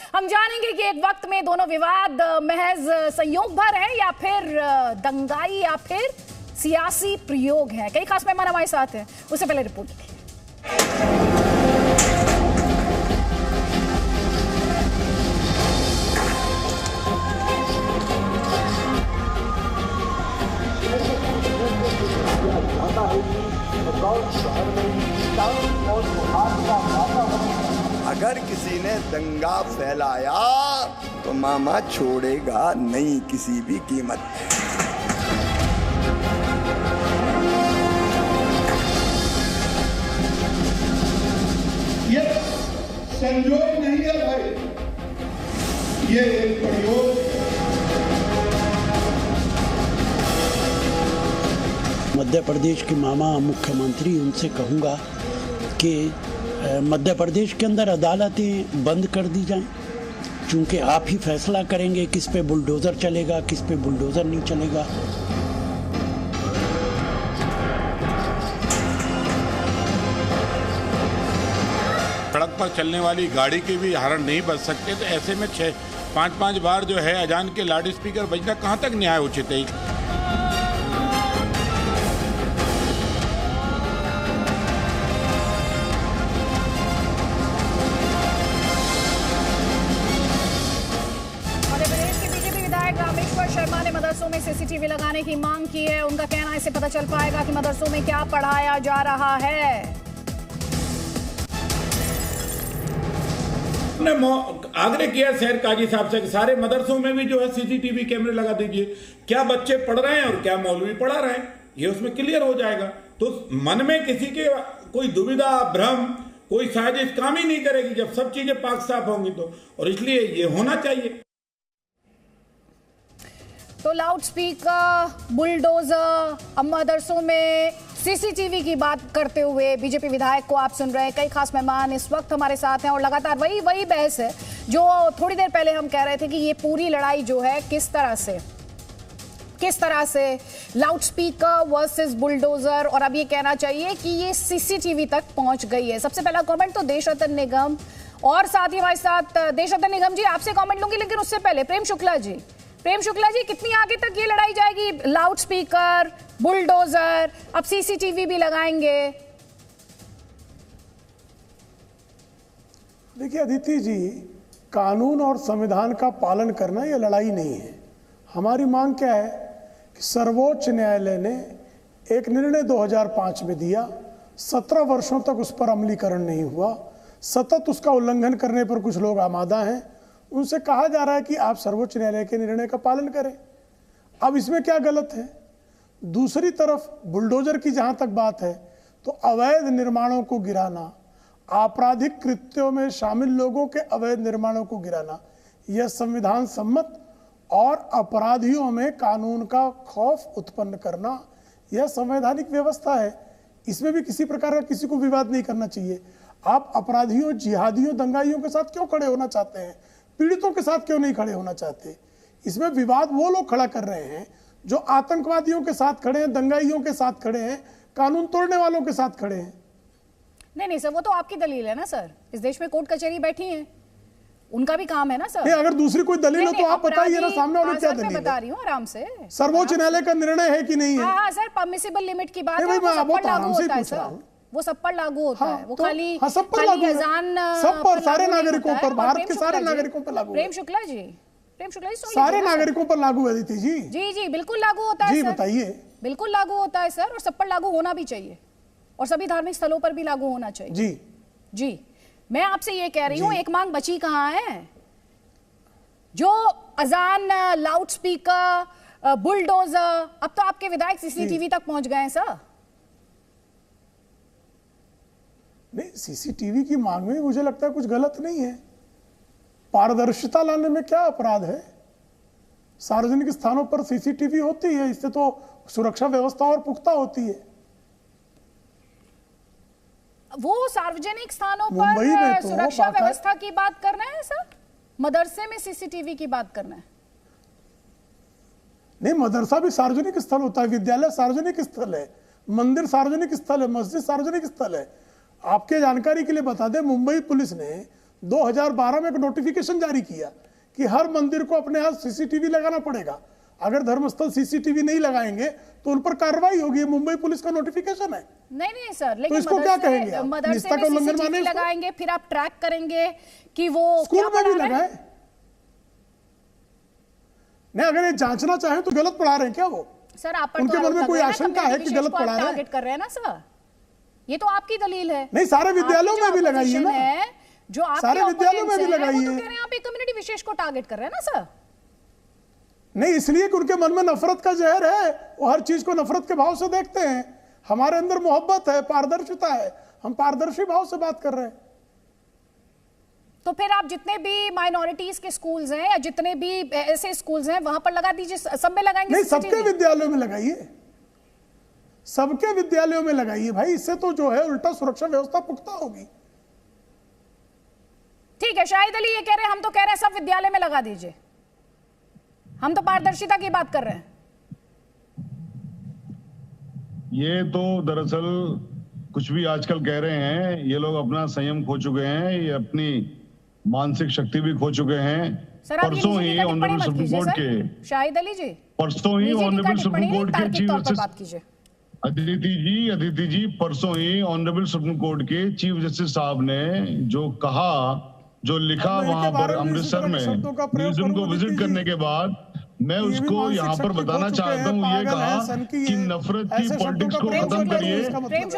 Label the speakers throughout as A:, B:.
A: हम जानेंगे कि एक वक्त में दोनों विवाद महज संयोग भर है या फिर दंगाई या फिर सियासी प्रयोग है। कई खास मेहमान हमारे साथ हैं, उससे पहले रिपोर्ट देखिए।
B: अगर किसी ने दंगा फैलाया तो मामा छोड़ेगा नहीं किसी भी कीमत पे।
C: ये संयोग नहीं है भाई, ये एक प्रयोग।
D: मध्य प्रदेश के मामा मुख्यमंत्री, उनसे कहूँगा कि मध्य प्रदेश के अंदर अदालतें बंद कर दी जाएं, क्योंकि आप ही फैसला करेंगे किस पे बुलडोज़र चलेगा, किस पे बुलडोज़र नहीं चलेगा।
E: सड़क पर चलने वाली गाड़ी के भी हॉर्न नहीं बज सकते, तो ऐसे में 5-5 बार जो है अजान के लाउड स्पीकर बजना कहाँ तक न्याय उचित है।
A: शर्मा ने मदरसों में सीसीटीवी लगाने की मांग की है। उनका कहना है इससे पता चल पाएगा कि मदरसों में क्या पढ़ाया जा रहा है।
E: आग्रह किया शहर काजी साहब से कि सारे मदरसों में भी जो है सीसीटीवी कैमरे लगा दीजिए, क्या बच्चे पढ़ रहे हैं और क्या मौलवी पढ़ा रहे हैं, ये उसमें क्लियर हो जाएगा। तो मन में किसी के कोई दुविधा, भ्रम, कोई साजिश काम ही नहीं करेगी जब सब चीजें पाक साफ होंगी तो, और इसलिए ये होना चाहिए।
A: तो लाउड स्पीकर, बुलडोजर, अब मदरसों में सीसीटीवी की बात करते हुए बीजेपी विधायक को आप सुन रहे हैं। कई खास मेहमान इस वक्त हमारे साथ हैं और लगातार वही बहस है जो थोड़ी देर पहले हम कह रहे थे कि ये पूरी लड़ाई जो है किस तरह से लाउड स्पीकर वर्सेस बुलडोजर, और अब ये कहना चाहिए कि ये सीसीटीवी तक पहुंच गई है। सबसे पहला कमेंट तो देशरत्न निगम और साथ ही हमारे साथ देशरत्न निगम जी, आपसे कमेंट लूंगी, लेकिन उससे पहले प्रेम शुक्ला जी, कितनी आगे तक ये लड़ाई जाएगी? लाउड स्पीकर, बुलडोजर, अब सीसीटीवी भी लगाएंगे।
F: देखिए अदिति जी, कानून और संविधान का पालन करना ये लड़ाई नहीं है। हमारी मांग क्या है कि सर्वोच्च न्यायालय ने एक निर्णय 2005 में दिया, 17 वर्षों तक उस पर अमलीकरण नहीं हुआ, सतत उसका उल्लंघन करने पर कुछ लोग आमादा हैं। उनसे कहा जा रहा है कि आप सर्वोच्च न्यायालय के निर्णय का पालन करें। अब इसमें क्या गलत है? दूसरी तरफ बुलडोजर की जहां तक बात है तो अवैध निर्माणों को गिराना, आपराधिक कृत्यों में शामिल लोगों के अवैध निर्माणों को गिराना, यह संविधान सम्मत और अपराधियों में कानून का खौफ उत्पन्न करना, यह संवैधानिक व्यवस्था है। इसमें भी किसी प्रकार का किसी को विवाद नहीं करना चाहिए। आप अपराधियों, जिहादियों, दंगाइयों के साथ क्यों खड़े होना चाहते हैं? पीड़ितों के साथ क्यों नहीं खड़े होना चाहते? इसमें विवाद वो लोग खड़ा कर रहे हैं जो आतंकवादियों के साथ खड़े हैं, दंगाइयों के साथ खड़े हैं, कानून तोड़ने वालों के साथ खड़े हैं।
A: नहीं सर, वो तो आपकी दलील है ना सर। इस देश में कोर्ट कचहरी बैठी है, उनका भी काम है ना सर।
F: नहीं, अगर दूसरी कोई दलील हो तो आप बताइए ना, सामने वाले क्या दलील है?
A: मैं बता रही हूँ आराम से।
F: सर्वोच्च न्यायालय का निर्णय है कि नहीं है?
A: हाँ सर, परमिसिबल लिमिट की बात है,
F: वो सब पर लागू होता है।
A: वो खाली
F: सब पर लागू है, सब पर, सारे नागरिकों पर, भारत के सारे नागरिकों पर लागू है।
A: प्रेम शुक्ला जी
F: सारे नागरिकों पर लागू है अदिति जी।
A: जी बिल्कुल लागू होता है।
F: जी बताइए।
A: बिल्कुल लागू होता है सर, और सब पर लागू होना भी चाहिए, और सभी धार्मिक स्थलों पर भी लागू होना चाहिए। जी मैं आपसे ये कह रही हूँ, एक मांग बची कहाँ है? जो अजान, लाउड स्पीकर, बुलडोजर, अब तो आपके विधायक सीसीटीवी तक पहुंच गए हैं सर।
F: नहीं, सीसीटीवी की मांग में मुझे लगता है कुछ गलत नहीं है। पारदर्शिता लाने में क्या अपराध है? सार्वजनिक स्थानों पर सीसीटीवी होती है, इससे तो सुरक्षा व्यवस्था और पुख्ता होती है।
A: वो सार्वजनिक स्थानों पर तो सुरक्षा व्यवस्था की बात करना है सर, मदरसे में सीसीटीवी की बात करना है?
F: नहीं, मदरसा भी सार्वजनिक स्थल होता है, विद्यालय सार्वजनिक स्थल है, मंदिर सार्वजनिक स्थल है, मस्जिद सार्वजनिक स्थल है। आपके जानकारी के लिए बता दें, मुंबई पुलिस ने 2012 में एक नोटिफिकेशन जारी किया कि हर मंदिर को अपने यहाँ सीसीटीवी लगाना पड़ेगा। अगर धर्मस्थल सीसीटीवी नहीं लगाएंगे तो उन पर कार्रवाई होगी। मुंबई पुलिस का नोटिफिकेशन है।
A: नहीं सर, लेकिन
F: तो इसको क्या कहेंगे?
A: मदरसे में सीसीटीवी लगाएंगे, फिर आप ट्रैक करेंगे कि वो
F: स्कूल में भी लगाए। नहीं, अगर ये जांचना चाहे तो गलत पढ़ा रहे हैं क्या वो?
A: सर आप पर
F: उनके मन में कोई आशंका है कि गलत पढ़ा रहे हैं?
A: टारगेट कर रहे हैं ना सर, ये तो आपकी दलील है।
F: नहीं, सारे विद्यालयों में भी लगाई है ना,
A: जो
F: सारे विद्यालयों में भी लगाई है।
A: तो कह रहे हैं आप एक कम्युनिटी विशेष को टारगेट कर रहे हैं ना सर।
F: नहीं, इसलिए कि उनके मन में नफरत का जहर है, वो हर चीज को नफरत के भाव से देखते हैं। हमारे अंदर मोहब्बत है, पारदर्शिता है, हम पारदर्शी भाव से बात कर रहे हैं।
A: तो फिर आप जितने भी माइनॉरिटीज के स्कूल्स हैं या जितने भी ऐसे स्कूल्स हैं वहां पर लगा दीजिए, सब में लगाएंगे?
F: नहीं, सबके विद्यालयों में लगाइए, सबके विद्यालयों में लगाइए भाई। इससे तो जो है उल्टा सुरक्षा व्यवस्था पुख्ता होगी।
A: ठीक है, शाहिद अली ये कह रहे हैं, हम तो कह रहे हैं सब विद्यालय में लगा दीजिए, हम तो पारदर्शिता की बात कर रहे हैं।
G: ये तो दरअसल कुछ भी आजकल कह रहे हैं, ये लोग अपना संयम खो चुके हैं, ये अपनी मानसिक शक्ति भी खो चुके हैं। परसों ही ऑनरेबल सुप्रीम कोर्ट के
A: शाहिद अली जी,
G: परसों ही ऑनरेबल सुप्रीम कोर्ट के चीफ जस्टिस अदिति जी परसों ही ऑनरेबल सुप्रीम कोर्ट के चीफ जस्टिस साहब ने जो कहा, जो लिखा वहां पर अमृतसर में म्यूजियम को विजिट करने के बाद, मैं उसको यहाँ पर बताना चाहता हूँ। ये कहा कि नफरत की पॉलिटिक्स को खत्म करिए,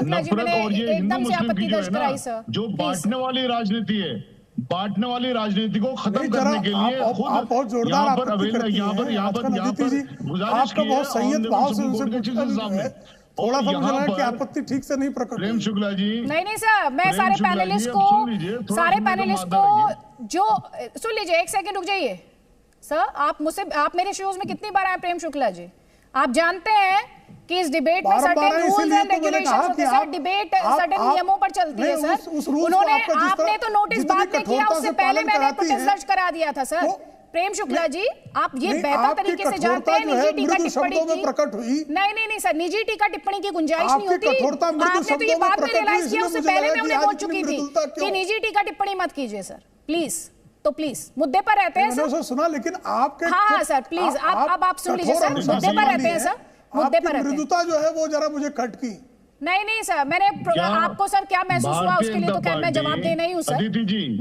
G: नफरत और ये हिंदू मुस्लिम की जो है ना, जो बांटने वाली राजनीति है, बांटने वाली राजनीति को खत्म करने के लिए खुद यहाँ पर गुजारिश की है।
F: थोड़ा सा मुझे लगा कि आपत्ति ठीक से नहीं प्रकट।
G: प्रेम शुक्ला जी,
A: नहीं सर, मैं सारे पैनलिस्ट को जो सुन लीजिए, एक सेकंड रुक जाइए सर। आप मेरे शोज में कितनी बार आए प्रेम शुक्ला जी? आप जानते हैं कि इस डिबेट में सर्टेन रूल्स एंड रेगुलेशंस होते हैं सर, डिबेट सर्टेन नियमों पर चलती है सर। आपने तो नोटिस बाद में किया, उससे पहले मैंने प्रोटेस्ट दर्ज करा दिया था सर। प्रेम शुक्ला जी, आप ये बेहतर तरीके से जानते हैं निजी टीका टिप्पणी की प्रकट हुई। नहीं सर, निजी टीका टिप्पणी की गुंजाइश नहीं होती। आपने तो ये बात में रियलाइज किया, उससे पहले मैं उन्हें बोल चुकी थी कि निजी टीका टिप्पणी मत कीजिए सर प्लीज। तो प्लीज मुद्दे पर रहते हैं सर।
F: सुना, लेकिन आपके
A: हाँ सर प्लीज आप सुन लीजिए सर, मुद्दे पर रहते हैं सर, मुद्दे पर रहते हैं।
F: मृदुता जो है वो जरा मुझे खटकी।
A: नहीं सर, मैंने आपको सर क्या महसूस हुआ उसके लिए तो क्या मैं जवाब दे नहीं हूँ सर।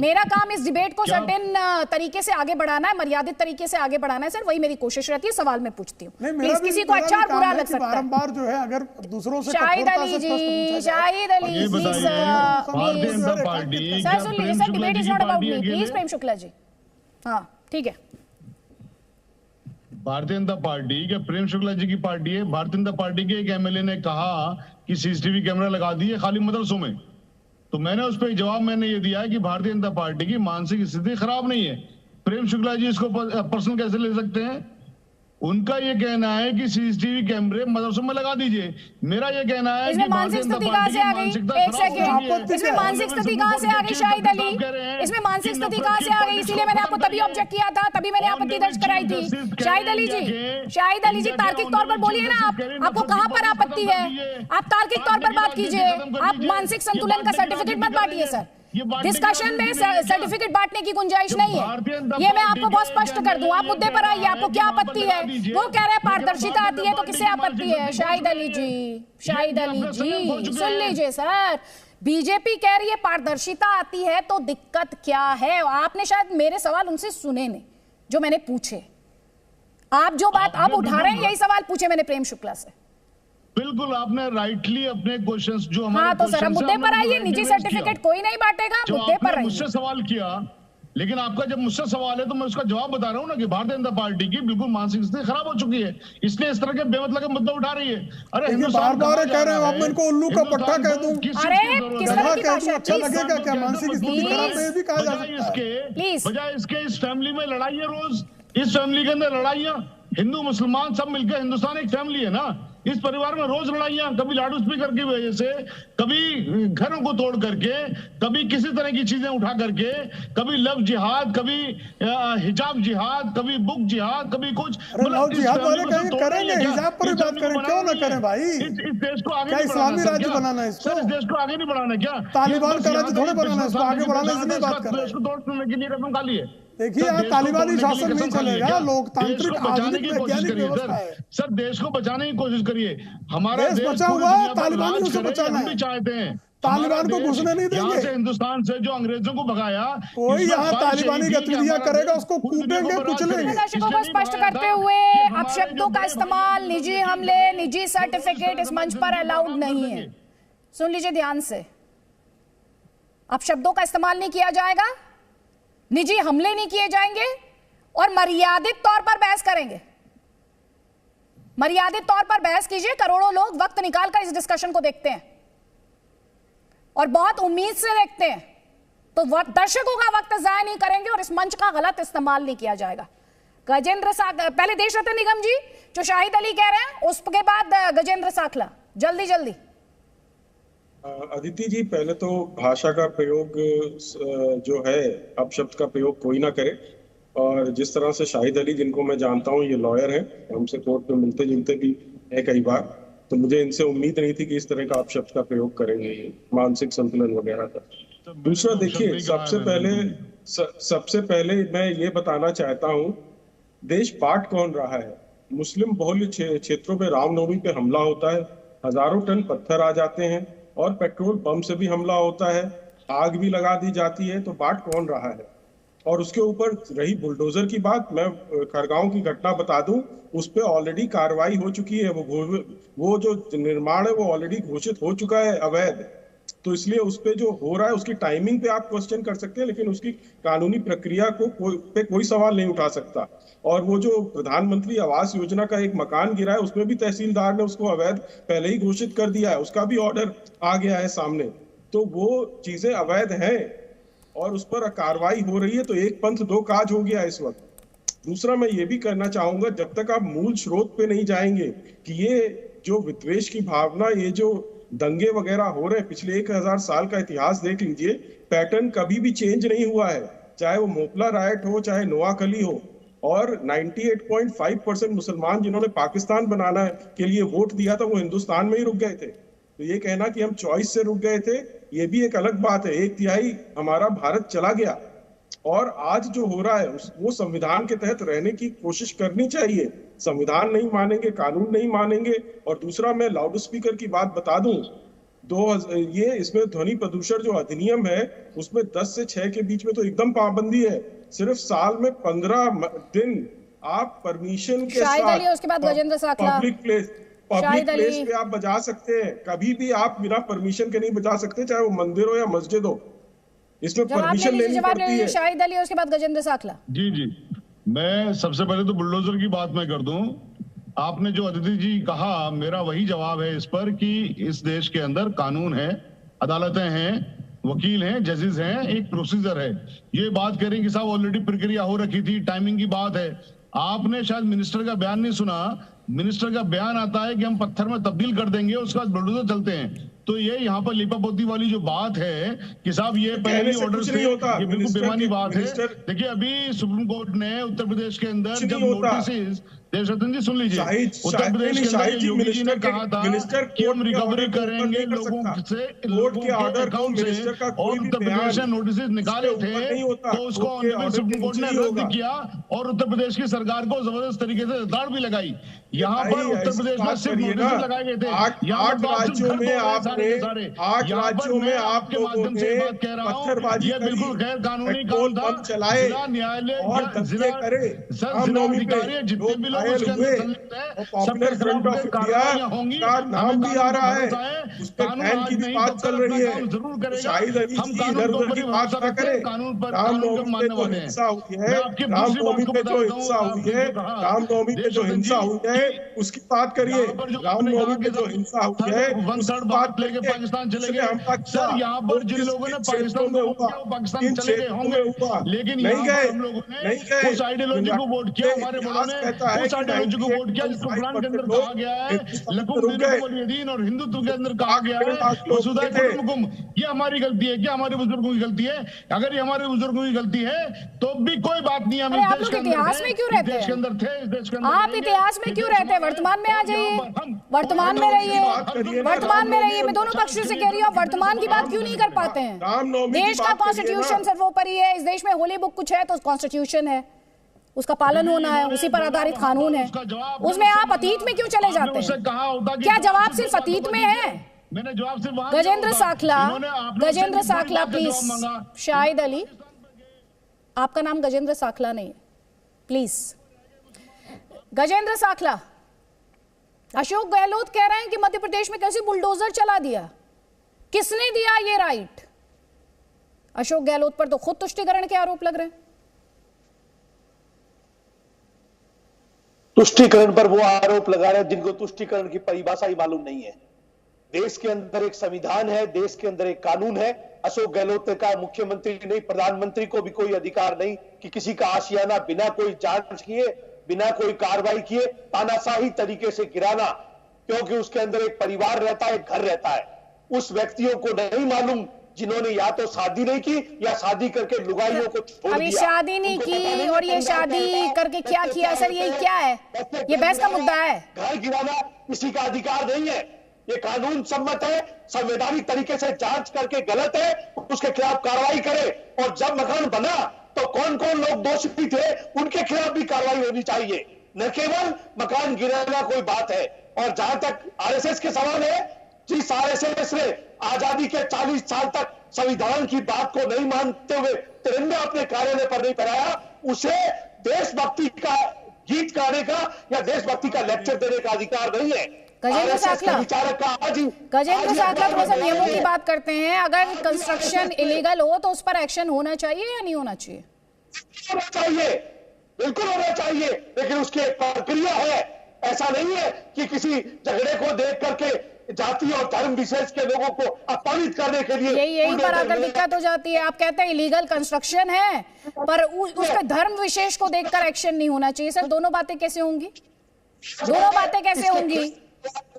A: मेरा काम इस डिबेट को सर्टेन तरीके से आगे बढ़ाना है, मर्यादित तरीके से आगे बढ़ाना है सर, वही मेरी कोशिश रहती है। सवाल मैं पूछती हूँ, प्लीज किसी को अच्छा और बुरा लग सकता है।
F: बार जो है अगर दूसरों से
A: शाहिद अली जी सर सुन लीजिए sir, debate is not about me please. Prem Shukla ji, हाँ ठीक है।
G: भारतीय जनता पार्टी क्या प्रेम शुक्ला जी की पार्टी है? भारतीय जनता पार्टी के एक एमएलए ने कहा कि सीसीटीवी कैमरा लगा दिए खाली मदरसों में, तो मैंने उस पर जवाब मैंने ये दिया है कि भारतीय जनता पार्टी की मानसिक स्थिति खराब नहीं है। प्रेम शुक्ला जी इसको पर्सनल कैसे ले सकते हैं? उनका ये कहना है कि सीसीटीवी कैमरे मदरसों में लगा दीजिए, मेरा ये कहना है कि
A: मानसिक स्थिति कहां से आ गई? एक सेकंड, इसमें मानसिक स्थिति कहां से आ गई शाहिद अली? इसमें मानसिक स्थिति कहां से आ गई? इसीलिए मैंने आपको तभी ऑब्जेक्ट किया था, तभी मैंने आपत्ति दर्ज कराई थी। शाहिद अली जी तार्किक तौर पर बोलिए ना, आपको कहां पर आपत्ति है? आप तार्किक तौर पर बात कीजिए, आप मानसिक संतुलन का सर्टिफिकेट मत बांटिए सर। डिस्कशन में सर्टिफिकेट बांटने की गुंजाइश नहीं है, ये मैं आपको बहुत स्पष्ट कर दूं। आप मुद्दे पर आइए, आपको क्या आपत्ति है? वो कह रहे हैं पारदर्शिता आती है तो किसे आपत्ति है? शाहिद अली जी सुन लीजिए सर, बीजेपी कह रही है पारदर्शिता आती है तो दिक्कत क्या है? आपने शायद मेरे सवाल उनसे सुने नहीं जो मैंने पूछे। आप जो बात आप उठा रहे हैं यही सवाल पूछे मैंने प्रेम शुक्ला से।
G: बिल्कुल, आपने राइटली अपने क्वेश्चंस जो हमारे
A: हाँ, तो सर मुद्दे पर आइए। निजी सर्टिफिकेट कोई नहीं बांटेगा, मुद्दे पर आइए।
G: मुझसे सवाल किया, लेकिन आपका जब मुझसे सवाल है तो मैं उसका जवाब बता रहा हूँ ना कि भारतीय जनता पार्टी की बिल्कुल मानसिक स्थिति खराब हो चुकी है, इसलिए इस तरह के बेमतलब के मुद्दे उठा रही है। अरे
F: बार-बार कह रहे हैं, मैं इनको उल्लू का पट्टा कह दूं।
A: अरे किस तरह की भाषा?
F: अच्छा लगेगा क्या? मानसिक स्थिति खराब है भी कहा जा सकता है।
G: बजाय इसके इस फैमिली में लड़ाई है रोज, इस फैमिली के अंदर लड़ाइयां, हिंदू मुसलमान सब मिलकर हिंदुस्तान एक फैमिली है ना। इस परिवार में रोज लड़ाइयां, कभी लाउड स्पीकर की वजह से, कभी घरों को तोड़ करके, कभी किसी तरह की चीजें उठा करके, कभी लव जिहाद, कभी हिजाब जिहाद, कभी बुक जिहाद, कभी कुछ।
F: लव जिहाद वाले करेंगे, हिजाब पर बात करें, क्यों ना करें भाई?
G: इस देश को आगे
F: क्या इस्लामी राज्य बनाना है इसको?
G: सर, इस देश को आगे नहीं बढ़ाना क्या?
F: तालिबान का राज्य थोड़े बनाना है, इसको आगे बढ़ाने की नहीं बात कर रहे हैं।
G: इसको तोड़ने के लिए कसम खा ली है।
F: देखिए यहाँ तालिबानी शासन नहीं चलेगा, लोकतांत्रिक आधुनिक वैज्ञानिक व्यवस्था है।
G: सर, देश को बचाने की कोशिश करिए। हमारा
F: देश बचा हुआ है, तालिबानियों से बचाना है।
G: चाहते हैं
F: तालिबान को घुसने नहीं देंगे।
G: से हिंदुस्तान से जो अंग्रेजों को भगाया,
F: कोई यहाँ तालिबानी गतिविधियां करेगा उसको कूटेंगे, कुचलेंगे।
A: दर्शकों को स्पष्ट करते हुए अपशब्दों का इस्तेमाल, निजी हमले, निजी सर्टिफिकेट इस मंच पर अलाउड नहीं है। सुन लीजिए ध्यान से, अपशब्दों का इस्तेमाल नहीं किया जाएगा, निजी हमले नहीं किए जाएंगे और मर्यादित तौर पर बहस करेंगे। मर्यादित तौर पर बहस कीजिए। करोड़ों लोग वक्त निकालकर इस डिस्कशन को देखते हैं और बहुत उम्मीद से देखते हैं, तो दर्शकों का वक्त जाया नहीं करेंगे और इस मंच का गलत इस्तेमाल नहीं किया जाएगा। गजेंद्र साखला, पहले देशरत्न निगम जी जो शाहिद अली कह रहे हैं, उसके बाद गजेंद्र साखला, जल्दी जल्दी।
H: अदिति जी, पहले तो भाषा का प्रयोग जो है, अपशब्द का प्रयोग कोई ना करे। और जिस तरह से शाहिद अली, जिनको मैं जानता हूं, ये लॉयर हैं, हमसे कोर्ट में मिलते जुलते भी है कई बार, तो मुझे इनसे उम्मीद नहीं थी कि इस तरह का अपशब्द का प्रयोग करेंगे, मानसिक संतुलन वगैरह का। दूसरा, देखिए, सबसे पहले मैं ये बताना चाहता हूँ, देश बांट कौन रहा है? मुस्लिम बहुल क्षेत्रों में रामनवमी पे हमला होता है, हजारों टन पत्थर आ जाते हैं और पेट्रोल पंप से भी हमला होता है, आग भी लगा दी जाती है, तो बांट कौन रहा है? और उसके ऊपर रही बुलडोजर की बात, मैं खरगांव की घटना बता दूं, उस पे ऑलरेडी कार्रवाई हो चुकी है। वो जो निर्माण है वो ऑलरेडी घोषित हो चुका है अवैध, तो इसलिए उस पे जो हो रहा है उसकी टाइमिंग पे आप क्वेश्चन कर सकते हैं, लेकिन उसकी कानूनी प्रक्रिया पे कोई सवाल नहीं उठा सकता। और वो जो प्रधानमंत्री आवास योजना का एक मकान गिरा है, उसमें भी तहसीलदार ने उसको अवैध पहले ही घोषित कर दिया है, उसका भी ऑर्डर आ गया है सामने। तो वो चीजें अवैध हैं और उस पर कार्रवाई हो रही है, तो एक पंथ दो काज हो गया इस वक्त। दूसरा, मैं ये भी करना चाहूंगा, जब तक आप मूल स्रोत पे नहीं जाएंगे कि ये जो विद्वेष की भावना, ये जो दंगे वगैरह हो रहे हैं, पिछले 1000 साल का इतिहास देख लीजिए, पैटर्न कभी भी चेंज नहीं हुआ है, चाहे वो मोपला राइट हो, चाहे नोआखली हो। और 98.5% मुसलमान जिन्होंने पाकिस्तान बनाना के लिए वोट दिया था, वो हिंदुस्तान में ही रुक गए थे। तो ये कहना कि हम चॉइस से रुक गए थे, ये भी एक अलग बात है। 1/3 हमारा भारत चला गया और आज जो हो रहा है वो संविधान के तहत रहने की कोशिश करनी चाहिए। संविधान नहीं मानेंगे, कानून नहीं मानेंगे। और दूसरा, मैं लाउड स्पीकर की बात बता दूं, ये इसमें ध्वनि प्रदूषण जो अधिनियम है, उसमें 10 से 6 के बीच में तो एकदम पाबंदी है। सिर्फ साल में 15 दिन आप परमिशन के साथ
A: उसके बाद गजेंद्र साखला,
H: पब्लिक प्लेस पे आप बजा सकते हैं। कभी भी आप बिना परमिशन के नहीं बजा सकते, चाहे वो मंदिर हो या मस्जिद हो, इसमें परमिशन लेनी पड़ती है।
A: शाहिद अली, उसके बाद गजेंद्र साखला।
G: जी, मैं सबसे पहले तो बुलडोजर की बात मैं कर दूं। आपने जो अदिति जी कहा, मेरा वही जवाब है इस पर कि इस देश के अंदर कानून है, अदालतें हैं, वकील हैं, जजेस हैं, एक प्रोसीजर है। ये बात करें कि साहब ऑलरेडी प्रक्रिया हो रखी थी, टाइमिंग की बात है। आपने शायद मिनिस्टर का बयान नहीं सुना। मिनिस्टर का बयान आता है कि हम पत्थर में तब्दील कर देंगे, उसके बाद बुलडोजर चलते हैं। तो ये यहाँ पर लिपापोती वाली जो बात है कि साहब ये पहले ऑर्डर से, ये बिल्कुल बेमानी बात है। देखिए, अभी सुप्रीम कोर्ट ने उत्तर प्रदेश के अंदर जब नोटिस, देशरत्न जी सुन लीजिए, उत्तर प्रदेश के अंदर योगी जी ने कहा था कि हम रिकवरी करेंगे लोगों से, लोगों के अकाउंट से, और उत्तर प्रदेश ने नोटिस निकाले थे, तो उसको ऑनरेबल सुप्रीम कोर्ट ने रद्द किया और उत्तर प्रदेश की सरकार को जबरदस्त तरीके से दाड़ भी लगाई। यहाँ पर उत्तर प्रदेश में सिर्फ नोटिस लगाए गए थे।
H: 8 राज्यों में आपके माध्यम से बात कह रहा हूँ,
G: ये बिल्कुल गैर कानूनी काम था। जिला न्यायालय, जिलाधिकारी, जितने भी लोग उसके अंदर संलिप्त हैं, सबके खिलाफ कार्रवाइयां होंगी।
H: नाम भी आ रहा है, उस पर बैन की भी बात चल रही है।
G: जरूर करेंगे।
H: शाहिद अली
G: हम कानून की बात ना करें, कानून पर मानने वाले हैं।
H: रामनवमी पे जो हिंसा हुई है, रामनवमी पे जो हिंसा हुई है, उसकी बात करिए। रामनवमी पे जो हिंसा हुई है,
G: उसकी बात लेके पाकिस्तान चले गए। सर, यहाँ पर जिन लोगों ने पाकिस्तान में पाकिस्तान चले गए होंगे, लेकिन यहाँ पर हम लोगों ने उस आइडियोलॉजी को वोट किया। हमारे बड़ों ने साइड आइडियोलॉजी को वोट किया, जिसको कुरान के अंदर कहा गया है लकुम दीनुकुम वलियदीन, और हिंदुत्व के अंदर कहा गया है वसुधैव कुटुम्बकम। ये हमारी गलती है क्या? हमारे बुजुर्गों की गलती है? अगर ये हमारे बुजुर्गों की गलती है तो भी कोई बात नहीं। हम
A: आप लोग इतिहास में क्यों रहते हैं? आप इतिहास में क्यों रहते हैं? वर्तमान में आ जाइए, वर्तमान में रहिए, वर्तमान में रहिए। मैं दोनों पक्षों से कह रही हूँ, वर्तमान की बात क्यों नहीं कर पाते हैं? देश का कॉन्स्टिट्यूशन सर्वोपरि है। इस देश में होली बुक कुछ है तो कॉन्स्टिट्यूशन है, उसका पालन होना है, उसी पर आधारित कानून है। उसमें आप अतीत में क्यों चले जाते हैं? क्या जवाब सिर्फ अतीत में है?
G: मैंने जवाब सिर्फ
A: गजेंद्र साखला, गजेंद्र साखला प्लीज। शाहिद अली, आपका नाम गजेंद्र साखला नहीं है, प्लीज। गजेंद्र साखला, अशोक गहलोत कह रहे हैं कि मध्य प्रदेश में कैसे बुलडोजर चला दिया, किसने दिया ये राइट? अशोक गहलोत पर तो खुद तुष्टिकरण के आरोप लग रहे हैं।
I: तुष्टिकरण पर वो आरोप लगा रहे हैं जिनको तुष्टिकरण की परिभाषा ही मालूम नहीं है। देश के अंदर एक संविधान है, देश के अंदर एक कानून है। अशोक गहलोत ने कहा मुख्यमंत्री नहीं, प्रधानमंत्री को भी कोई अधिकार नहीं कि किसी का आशियाना बिना कोई जांच किए, बिना कोई कार्रवाई किए तानाशाही तरीके से गिराना, क्योंकि उसके अंदर एक परिवार रहता है, एक घर रहता है। उस व्यक्तियों को नहीं मालूम जिन्होंने या तो शादी नहीं की या शादी करके लुगाइयों को छोड़
A: अभी
I: दिया।
A: शादी नहीं की और ये शादी करके क्या किया? सर ये क्या है? ये बहस का मुद्दा है।
I: घर गिराना किसी का अधिकार नहीं है, ये कानून सम्मत है। संवैधानिक तरीके से जांच करके गलत है उसके खिलाफ कार्रवाई करे। और जब मकान बना तो कौन कौन लोग दोषी थे उनके खिलाफ भी कार्रवाई होनी चाहिए, न केवल मकान गिराना कोई बात है। और जहां तक आरएसएस के सवाल है, जिस आरएसएस ने आजादी के 40 साल तक संविधान की बात को नहीं मानते हुए तिरंगा अपने कार्यालय पर नहीं फहराया, उसे देशभक्ति का गीत गाने का या देशभक्ति का लेक्चर देने का अधिकार नहीं है।
A: गजेंद्र साखला, गजेंद्र साखला थोड़ा सा नियमों की बात करते हैं। अगर कंस्ट्रक्शन इलीगल हो तो उस पर एक्शन होना चाहिए या नहीं होना चाहिए?
I: होना चाहिए, बिल्कुल होना चाहिए, लेकिन उसकी एक प्रक्रिया है। ऐसा नहीं है कि किसी झगड़े को देख करके जाति और धर्म विशेष के लोगों को अपमानित करने के लिए
A: यही पर आकर दिक्कत हो जाती है। आप कहते हैं इलीगल कंस्ट्रक्शन है पर उसके धर्म विशेष को देखकर एक्शन नहीं होना चाहिए। सर दोनों बातें कैसे होंगी? दोनों बातें कैसे होंगी?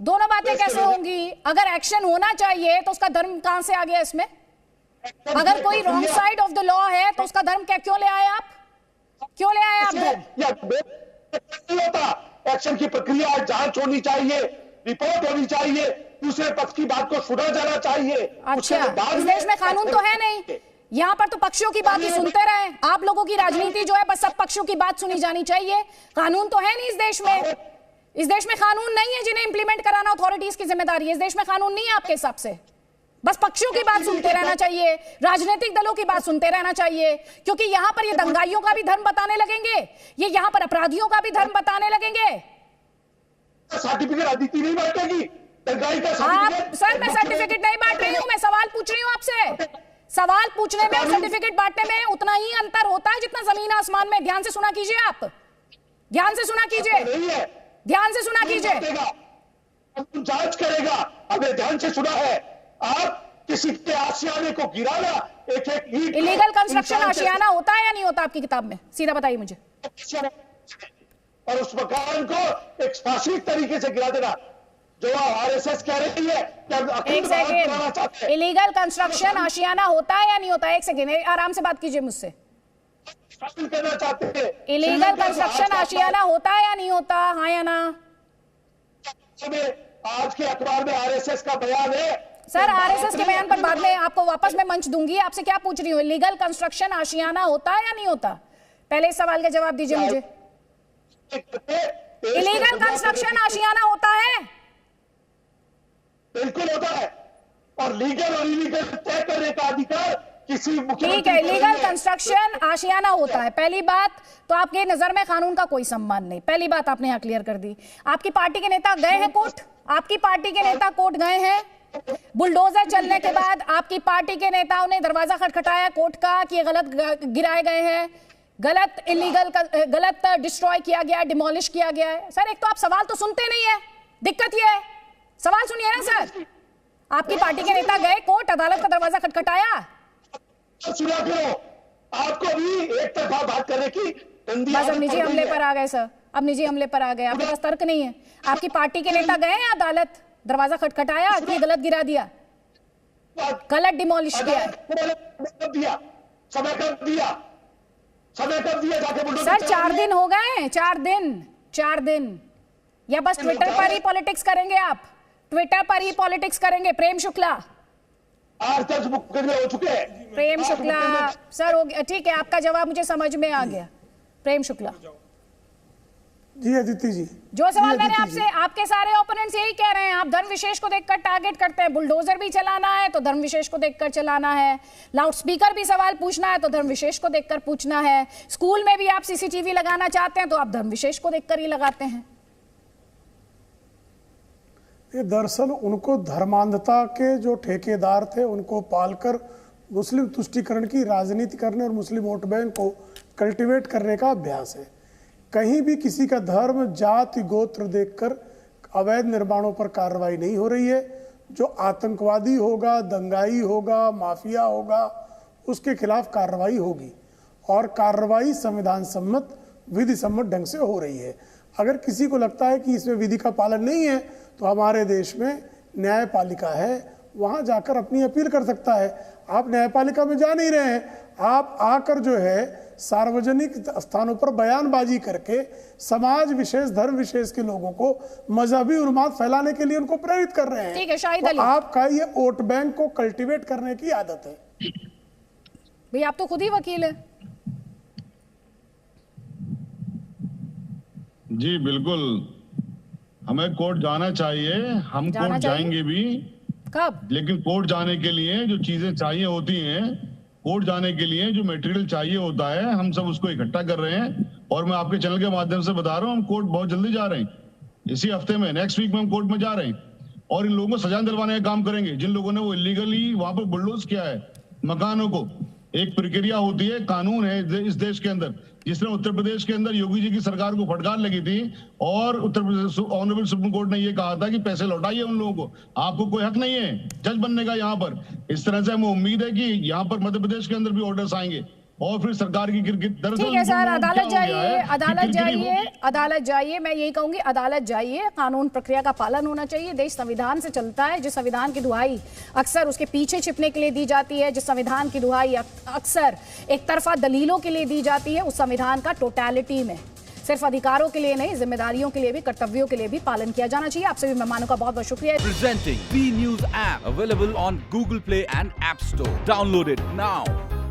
A: दोनों बातें कैसे होंगी? अगर एक्शन होना चाहिए तो उसका धर्म कहां से आ गया इसमें? अगर कोई wrong side of the law है तो उसका धर्म क्या क्यों ले आए आप? क्यों ले आए आप धर्म?
I: एक्शन की प्रक्रिया, जांच होनी चाहिए, रिपोर्ट होनी चाहिए, दूसरे पक्ष की बात को सुना जाना चाहिए।
A: अच्छा, इस देश में कानून तो है नहीं, यहाँ पर तो पक्षों की बात ही सुनते रहे। आप लोगों की राजनीति जो है बस सब पक्षों की बात सुनी जानी चाहिए। कानून तो है नहीं इस देश में। इस देश में कानून नहीं है जिन्हें इंप्लीमेंट कराना अथॉरिटीज की जिम्मेदारी है। इस देश में कानून नहीं है आपके हिसाब से। बस पक्षों की बात सुनते रहना चाहिए, राजनीतिक दलों की बात सुनते रहना चाहिए, क्योंकि यहाँ पर ये दंगाइयों का भी धर्म बताने लगेंगे, ये यहाँ पर अपराधियों का भी धर्म बताने लगेंगे।
I: सर्टिफिकेट अदिति नहीं बांटेगी, दंगाई का
A: आप सर मैं सर्टिफिकेट नहीं बांट रही हूँ, मैं सवाल पूछ रही हूँ आपसे। सवाल पूछने में और सर्टिफिकेट बांटने में उतना ही अंतर होता है जितना जमीन आसमान में। ध्यान से सुना कीजिए, आप ध्यान से सुना कीजिए, ध्यान से सुना कीजिए।
I: जांच करेगा, अबे ध्यान से सुना है। आप किसी के आशियाने को गिराना, एक एक ईंट
A: इलीगल कंस्ट्रक्शन आशियाना होता है या नहीं होता आपकी किताब में? सीधा बताइए मुझे।
I: और उस मकान को एक शासित तरीके से गिरा देना जो आरएसएस कह रही है।
A: एक सेकेंड, इलीगल कंस्ट्रक्शन आशियाना होता है या नहीं होता? एक सेकेंड, आराम से बात कीजिए मुझसे।
I: करना चाहते हैं
A: इलीगल कंस्ट्रक्शन आशियाना होता है या नहीं होता? हाँ या ना?
I: आज के अखबार में आरएसएस का बयान है।
A: सर आरएसएस के बयान पर बाद में आपको वापस मैं मंच दूंगी। आपसे क्या पूछ रही हूँ, इलीगल कंस्ट्रक्शन आशियाना होता है या नहीं होता? पहले इस सवाल का जवाब दीजिए मुझे। इलीगल कंस्ट्रक्शन आशियाना होता है?
I: बिल्कुल होता है, और लीगल और इलीगल तय करने का अधिकार किसी
A: ठीक है। इलीगल कंस्ट्रक्शन आशियाना होता है, पहली बात तो आपके नजर में कानून का कोई सम्मान नहीं। पहली बात आपने यहाँ क्लियर कर दी। आपकी पार्टी के नेता गए हैं कोर्ट, आपकी पार्टी के नेता कोर्ट गए हैं। बुलडोजर चलने के बाद आपकी पार्टी के नेताओं ने दरवाजा खटखटाया कोर्ट का कि ये गलत गिराए गए हैं, गलत इलीगल गलत डिस्ट्रॉय किया गया, डिमोलिश किया गया है। सर एक तो आप सवाल तो सुनते नहीं है, दिक्कत ये है। सवाल सुनिए ना सर। आपकी पार्टी के नेता गए कोर्ट, अदालत का दरवाजा खटखटाया।
I: आपको भी एक तरफा बात करने की
A: बस अब निजी हमले पर आ गए सर। अब निजी हमले पर आ गए, आपके पास तर्क नहीं है। आपकी पार्टी के नेता गए हैं अदालत, दरवाजा खटखटाया कि गलत गिरा दिया, गलत डिमोलिश किया?
I: समय कब दिया जाके?
A: सर 4 दिन हो गए, 4 दिन, या बस ट्विटर पर ही पॉलिटिक्स करेंगे आप? ट्विटर पर ही पॉलिटिक्स करेंगे? प्रेम शुक्ला,
I: आज तक मुकदमे हो चुके हैं।
A: प्रेम शुक्ला सर, हो गया, ठीक है, आपका जवाब मुझे समझ में आ गया। प्रेम शुक्ला
F: जी, अदिति जी,
A: जो सवाल मैंने आपसे, आपके सारे ओपोनेंट्स यही कह रहे हैं, आप धर्म विशेष को देखकर टारगेट करते हैं। बुलडोजर भी चलाना है तो धर्म विशेष को देखकर चलाना है, लाउड स्पीकर भी सवाल पूछना है तो धर्म विशेष को देखकर पूछना है, स्कूल में भी आप सीसीटीवी लगाना चाहते हैं तो आप धर्म विशेष को देखकर ही लगाते हैं।
F: ये दरअसल उनको धर्मांधता के जो ठेकेदार थे उनको पालकर मुस्लिम तुष्टीकरण की राजनीति करने और मुस्लिम वोट बैंक को कल्टीवेट करने का अभ्यास है। कहीं भी किसी का धर्म, जाति, गोत्र देखकर अवैध निर्माणों पर कार्रवाई नहीं हो रही है। जो आतंकवादी होगा, दंगाई होगा, माफिया होगा, उसके खिलाफ कार्रवाई होगी और कार्रवाई संविधान सम्मत, विधि सम्मत ढंग से हो रही है। अगर किसी को लगता है कि इसमें विधि का पालन नहीं है तो हमारे देश में न्यायपालिका है, वहां जाकर अपनी अपील कर सकता है। आप न्यायपालिका में जा नहीं रहे हैं, आप आकर जो है सार्वजनिक स्थानों पर बयानबाजी करके समाज विशेष, धर्म विशेष के लोगों को मजहबी उन्माद फैलाने के लिए उनको प्रेरित कर रहे हैं।
A: ठीक है शाहिद अली,
F: आपका ये वोट बैंक को कल्टीवेट करने की आदत है।
A: भाई आप तो खुद ही वकील है।
G: जी बिल्कुल, हमें कोर्ट जाना चाहिए, हम कोर्ट जाएंगे भी।
A: कब?
G: लेकिन कोर्ट जाने के लिए जो चीजें चाहिए होती हैं, कोर्ट जाने के लिए जो मटेरियल चाहिए होता है, हम सब उसको इकट्ठा कर रहे हैं। और मैं आपके चैनल के माध्यम से बता रहा हूँ, हम कोर्ट बहुत जल्दी जा रहे हैं, इसी हफ्ते में, नेक्स्ट वीक में हम कोर्ट में जा रहे हैं और इन लोगों को सजा दिलवाने का काम करेंगे जिन लोगों ने वो इलीगली वहां पर बुलडोज किया है मकानों को। एक प्रक्रिया होती है, कानून है इस देश के अंदर, जिसने उत्तर प्रदेश के अंदर योगी जी की सरकार को फटकार लगी थी और Uttar Pradesh honourable supreme court ने ये कहा था कि पैसे लौटाइए उन लोगों को, आपको कोई हक नहीं है जज बनने का यहाँ पर। इस तरह से हमें उम्मीद है कि यहाँ पर मध्य प्रदेश के अंदर भी ऑर्डर्स आएंगे और फिर सरकार की दरअसल
A: ठीक है सर, अदालत जाइए, अदालत जाइए, मैं यही कहूंगी, अदालत जाइए। कानून प्रक्रिया का पालन होना चाहिए, देश संविधान से चलता है। जिस संविधान की दुहाई अक्सर उसके पीछे छिपने के लिए दी जाती है, जिस संविधान की दुहाई अक्सर एक तरफा दलीलों के लिए दी जाती है, उस संविधान का टोटलिटी में सिर्फ अधिकारों के लिए नहीं, जिम्मेदारियों के लिए भी, कर्तव्यों के लिए भी पालन किया जाना चाहिए। आपसे भी मेहमानों का बहुत बहुत शुक्रिया।
J: Presenting B News app available on Google Play and App Store. Download it now.